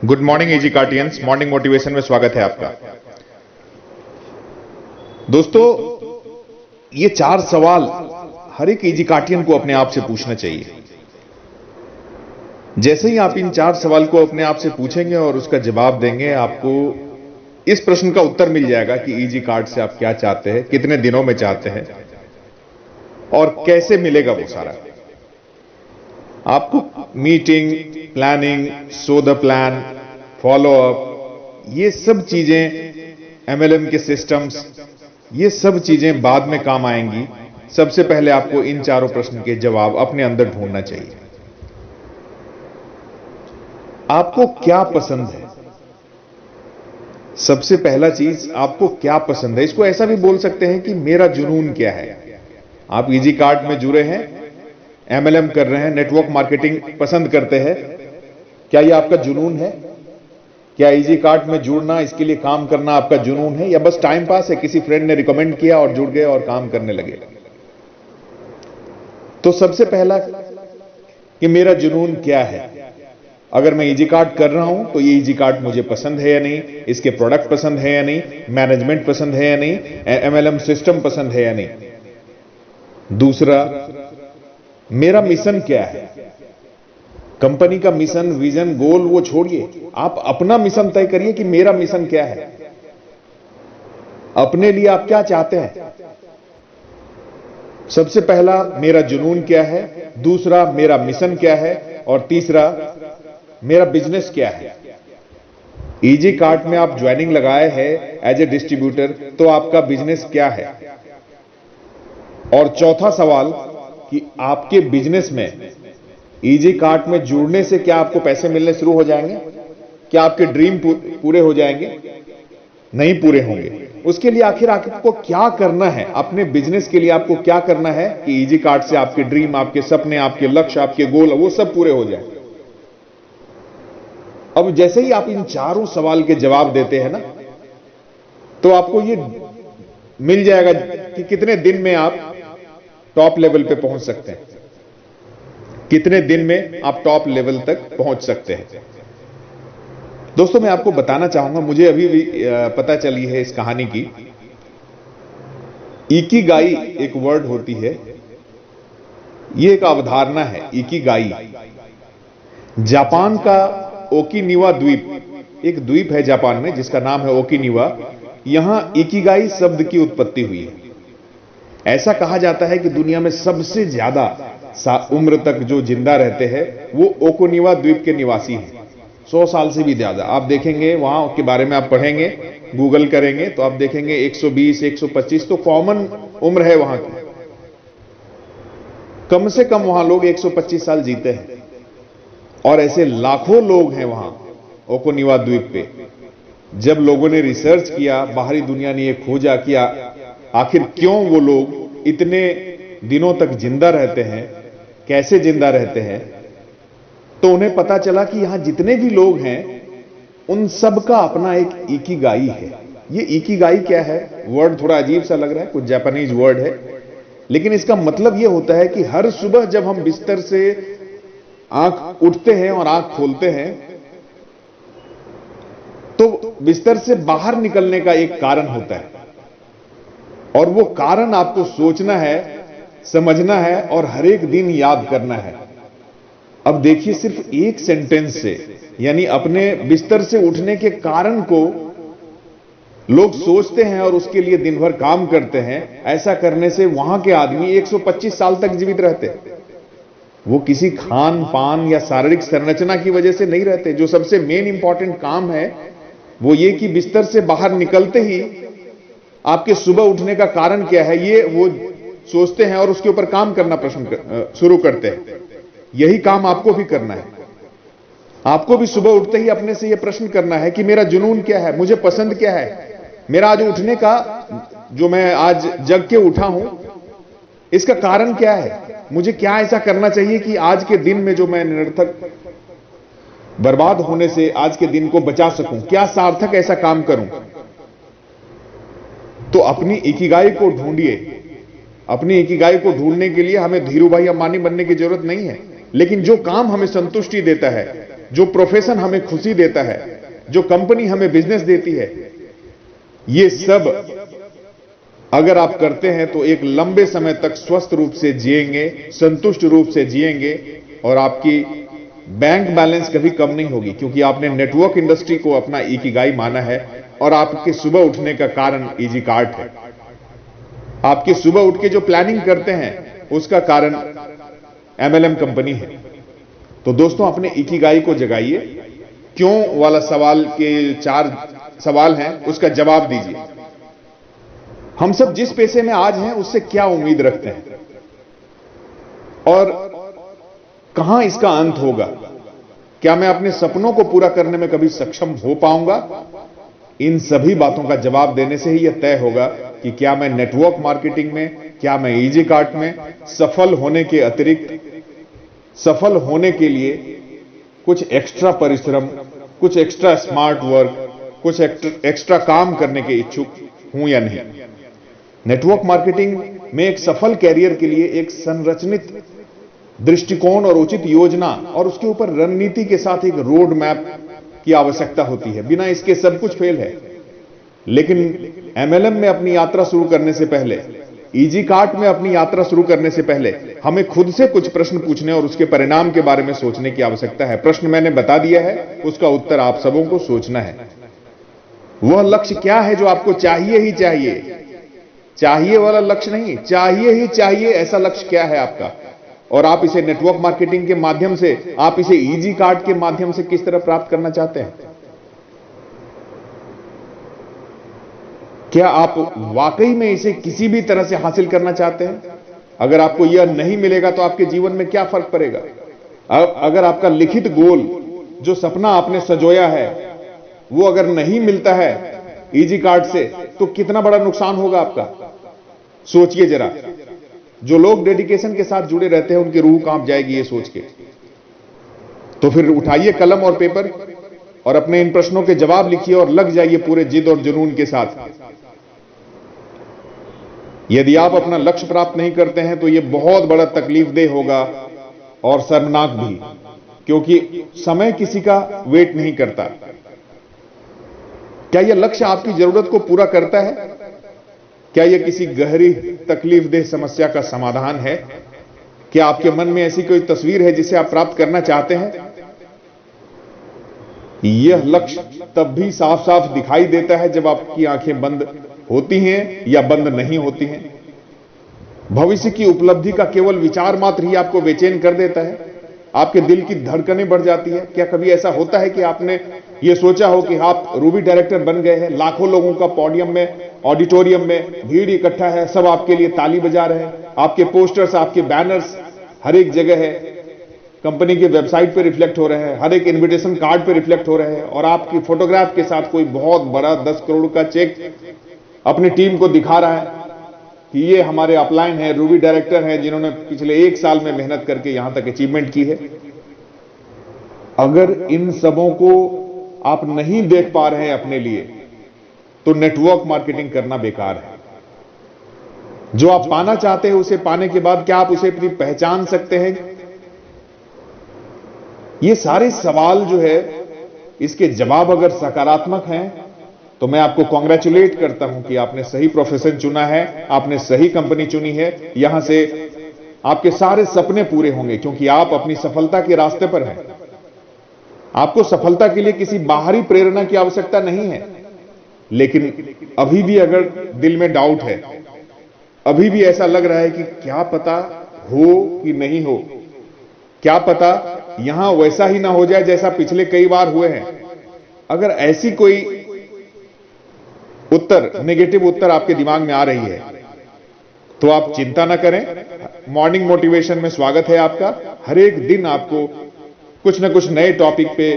Good morning easy Kartians, morning motivation में स्वागत है आपका। दोस्तों, ये 4 सवाल हर एक इजी कार्टियन को अपने आप से पूछना चाहिए। जैसे ही आप इन 4 सवाल को अपने आप से पूछेंगे और उसका जवाब देंगे, आपको इस प्रश्न का उत्तर मिल जाएगा कि इजी कार्ड से आप क्या चाहते हैं, कितने दिनों में चाहते हैं और कैसे मिलेगा वो सारा। आपको meeting, planning, show the plan, follow up, ये सब चीजें एमएलएम के सिस्टम्स, ये सब चीजें बाद में काम आएंगी। सबसे पहले आपको इन चारों प्रश्न के जवाब अपने अंदर ढूंढना चाहिए। आपको क्या पसंद है? सबसे पहला चीज, आपको क्या पसंद है। इसको ऐसा भी बोल सकते हैं कि मेरा जुनून क्या है। आप इजी कार्ड में जुड़े हैं, एमएलएम कर रहे हैं, नेटवर्क मार्केटिंग पसंद करते हैं, क्या यह आपका जुनून है? क्या इजी कार्ड में जुड़ना, इसके लिए काम करना आपका जुनून है, या बस टाइम पास है, किसी फ्रेंड ने रिकमेंड किया और जुड़ गए और काम करने लगे? तो सबसे पहला कि मेरा जुनून क्या है। अगर मैं इजी कार्ड कर रहा हूं तो ये इजी कार्ड मुझे पसंद है या नहीं, इसके प्रोडक्ट पसंद है या नहीं, मैनेजमेंट पसंद है या नहीं, एमएलएम सिस्टम पसंद है या नहीं। दूसरा, मेरा मिशन क्या है। कंपनी का मिशन, विजन, गोल वो छोड़िए, आप अपना मिशन तय करिए कि मेरा मिशन क्या है। अपने लिए आप क्या चाहते हैं। सबसे पहला, मेरा जुनून क्या है। दूसरा, मेरा मिशन क्या है। और तीसरा, मेरा बिजनेस क्या है। इजी कार्ट में आप ज्वाइनिंग लगाए हैं एज ए डिस्ट्रीब्यूटर, तो आपका बिजनेस क्या है। और चौथा सवाल कि आपके बिजनेस में इजी कार्ट में जुड़ने से क्या आपको पैसे मिलने शुरू हो जाएंगे, क्या आपके ड्रीम पूरे हो जाएंगे? नहीं पूरे होंगे। उसके लिए आखिर आपको क्या करना है, अपने बिजनेस के लिए आपको क्या करना है कि इजी कार्ट से आपके ड्रीम, आपके सपने, आपके लक्ष्य, आपके गोल, वो सब पूरे हो जाए। अब जैसे ही आप इन चारों सवाल के जवाब देते हैं ना, तो आपको ये मिल जाएगा कि कितने दिन में आप टॉप लेवल पे पहुंच सकते हैं, कितने दिन में आप टॉप लेवल तक पहुंच सकते हैं। दोस्तों, मैं आपको बताना चाहूंगा, मुझे अभी भी पता चली है इस कहानी की। इकिगाई एक वर्ड होती है, यह एक अवधारणा है। इकिगाई जापान का ओकिनावा द्वीप, एक द्वीप है जापान में जिसका नाम है ओकिनावा। यहां इकिगाई शब्द की उत्पत्ति हुई है। ऐसा कहा जाता है कि दुनिया में सबसे ज्यादा उम्र तक जो जिंदा रहते हैं वो ओकिनावा द्वीप के निवासी हैं। 100 साल से भी ज्यादा। आप देखेंगे, वहां के बारे में आप पढ़ेंगे, गूगल करेंगे तो आप देखेंगे 120, 125 तो कॉमन उम्र है वहां की। कम से कम वहां लोग 125 साल जीते हैं। और ऐसे लाखों लोग हैं वहां ओकिनावा द्वीप पे। जब लोगों ने रिसर्च किया, बाहरी दुनिया ने यह खोजा कि आखिर क्यों वो लोग इतने दिनों तक जिंदा रहते हैं, कैसे जिंदा रहते हैं, तो उन्हें पता चला कि यहां जितने भी लोग हैं उन सब का अपना एक इकिगाई है। ये इकिगाई क्या है? वर्ड थोड़ा अजीब सा लग रहा है, कुछ जापानीज वर्ड है, लेकिन इसका मतलब यह होता है कि हर सुबह जब हम बिस्तर से आंख उठते हैं और आंख खोलते हैं, तो बिस्तर से बाहर निकलने का एक कारण होता है। और वो कारण आपको सोचना है, समझना है और हर एक दिन याद करना है। अब देखिए, सिर्फ एक सेंटेंस से, यानी अपने बिस्तर से उठने के कारण को लोग सोचते हैं और उसके लिए दिन भर काम करते हैं। ऐसा करने से वहां के आदमी 125 साल तक जीवित रहते। वो किसी खान पान या शारीरिक संरचना की वजह से नहीं रहते। जो सबसे मेन इंपॉर्टेंट काम है वो ये कि बिस्तर से बाहर निकलते ही आपके सुबह उठने का कारण क्या है, ये वो सोचते हैं और उसके ऊपर काम करना शुरू करते हैं। यही काम आपको भी करना है। आपको भी सुबह उठते ही अपने से यह प्रश्न करना है कि मेरा जुनून क्या है, मुझे पसंद क्या है, मेरा आज उठने का, जो मैं आज जग के उठा हूं, इसका कारण क्या है। मुझे क्या ऐसा करना चाहिए कि आज के दिन में जो मैं निरर्थक बर्बाद होने से आज के दिन को बचा सकूं, क्या सार्थक ऐसा काम करूं। तो अपनी इकिगाई को ढूंढिए। अपनी इकिगाई को ढूंढने के लिए हमें धीरूभाई अंबानी बनने की जरूरत नहीं है, लेकिन जो काम हमें संतुष्टि देता है, जो प्रोफेशन हमें खुशी देता है, जो कंपनी हमें बिजनेस देती है, ये सब अगर आप करते हैं तो एक लंबे समय तक स्वस्थ रूप से जिएंगे, संतुष्ट रूप से जिएंगे और आपकी बैंक बैलेंस कभी कम नहीं होगी, क्योंकि आपने नेटवर्क इंडस्ट्री को अपना इकिगाई माना है और आपके सुबह उठने का कारण इजी कार्ट है। आपके सुबह उठ के जो प्लानिंग करते हैं उसका कारण एमएलएम कंपनी है। तो दोस्तों, अपने इकिगाई को जगाइए। क्यों वाला सवाल के 4 सवाल हैं, उसका जवाब दीजिए। हम सब जिस पेशे में आज हैं उससे क्या उम्मीद रखते हैं और कहां इसका अंत होगा? क्या मैं अपने सपनों को पूरा करने में कभी सक्षम हो पाऊंगा? इन सभी बातों का जवाब देने से ही यह तय होगा कि क्या मैं नेटवर्क मार्केटिंग में, क्या मैं इजी कार्ट में सफल होने के अतिरिक्त, सफल होने के लिए कुछ एक्स्ट्रा परिश्रम, कुछ एक्स्ट्रा स्मार्ट वर्क, कुछ एक्स्ट्रा काम करने के इच्छुक हूं या नहीं। नेटवर्क मार्केटिंग में एक सफल कैरियर के लिए एक संरचित दृष्टिकोण और उचित योजना और उसके ऊपर रणनीति के साथ एक रोड मैप की आवश्यकता होती है। बिना इसके सब कुछ फेल है। लेकिन एमएलएम में अपनी यात्रा शुरू करने से पहले, इजी कार्ट में अपनी यात्रा शुरू करने से पहले हमें खुद से कुछ प्रश्न पूछने और उसके परिणाम के बारे में सोचने की आवश्यकता है। प्रश्न मैंने बता दिया है, उसका उत्तर आप सबों को सोचना है। वह लक्ष्य क्या है जो आपको चाहिए ही चाहिए? चाहिए वाला लक्ष्य नहीं, चाहिए ही चाहिए ऐसा लक्ष्य क्या है आपका? और आप इसे नेटवर्क मार्केटिंग के माध्यम से, आप इसे इजी कार्ट के माध्यम से किस तरह प्राप्त करना चाहते हैं? क्या आप वाकई में इसे किसी भी तरह से हासिल करना चाहते हैं? अगर आपको यह नहीं मिलेगा तो आपके जीवन में क्या फर्क पड़ेगा? अगर आपका लिखित गोल, जो सपना आपने सजोया है, वो अगर नहीं मिलता है इजी कार्ट से, तो कितना बड़ा नुकसान होगा आपका? सोचिए जरा। जो लोग डेडिकेशन के साथ जुड़े रहते हैं उनकी रूह कांप जाएगी ये सोच के। तो फिर उठाइए कलम और पेपर और अपने इन प्रश्नों के जवाब लिखिए और लग जाइए पूरे जिद और जुनून के साथ। यदि आप अपना लक्ष्य प्राप्त नहीं करते हैं तो यह बहुत बड़ा तकलीफदेह होगा और शर्मनाक भी, क्योंकि समय किसी का वेट नहीं करता। क्या यह लक्ष्य आपकी जरूरत को पूरा करता है? क्या यह किसी गहरी तकलीफदेह समस्या का समाधान है? क्या आपके मन में ऐसी कोई तस्वीर है जिसे आप प्राप्त करना चाहते हैं? यह लक्ष्य तब भी साफ साफ दिखाई देता है जब आपकी आंखें बंद होती हैं या बंद नहीं होती हैं। भविष्य की उपलब्धि का केवल विचार मात्र ही आपको बेचैन कर देता है। आपके दिल की धड़कनें बढ़ जाती है। क्या कभी ऐसा होता है कि आपने ये सोचा हो कि आप रूबी डायरेक्टर बन गए हैं, लाखों लोगों का पोडियम में, ऑडिटोरियम में भीड़ इकट्ठा है, सब आपके लिए ताली बजा रहे हैं, आपके पोस्टर्स, आपके बैनर्स हर एक जगह है, कंपनी की वेबसाइट पे रिफ्लेक्ट हो रहे हैं, हर एक इन्विटेशन कार्ड पे रिफ्लेक्ट हो रहे हैं, और आपकी फोटोग्राफ के साथ कोई बहुत बड़ा 10 करोड़ का चेक अपनी टीम को दिखा रहा है कि ये हमारे अपलाइन है, रूबी डायरेक्टर हैं जिन्होंने पिछले 1 साल में मेहनत करके यहां तक अचीवमेंट की है। अगर इन सबों को आप नहीं देख पा रहे हैं अपने लिए, तो नेटवर्क मार्केटिंग करना बेकार है। जो आप पाना चाहते हैं उसे पाने के बाद क्या आप उसे अपनी पहचान सकते हैं? ये सारे सवाल जो है, इसके जवाब अगर सकारात्मक हैं तो मैं आपको कांग्रेचुलेट करता हूं कि आपने सही प्रोफेशन चुना है, आपने सही कंपनी चुनी है। यहां से आपके सारे सपने पूरे होंगे, क्योंकि आप अपनी सफलता के रास्ते पर हैं। आपको सफलता के लिए किसी बाहरी प्रेरणा की आवश्यकता नहीं है। लेकिन अभी भी अगर दिल में डाउट है, अभी भी ऐसा लग रहा है कि क्या पता हो कि नहीं हो, क्या पता यहां वैसा ही ना हो जाए जैसा पिछले कई बार हुए हैं, अगर ऐसी कोई उत्तर, नेगेटिव उत्तर आपके दिमाग में आ रही है, तो आप चिंता ना करें। मॉर्निंग मोटिवेशन में स्वागत है आपका। हर एक दिन आपको कुछ ना कुछ नए टॉपिक पे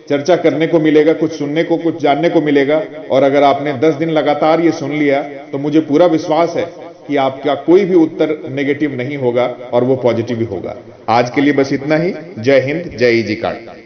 चर्चा करने को मिलेगा, कुछ सुनने को, कुछ जानने को मिलेगा। और अगर आपने 10 दिन लगातार ये सुन लिया तो मुझे पूरा विश्वास है कि आपका कोई भी उत्तर नेगेटिव नहीं होगा और वो पॉजिटिव ही होगा। आज के लिए बस इतना ही। जय हिंद, जय इजी कार्ट।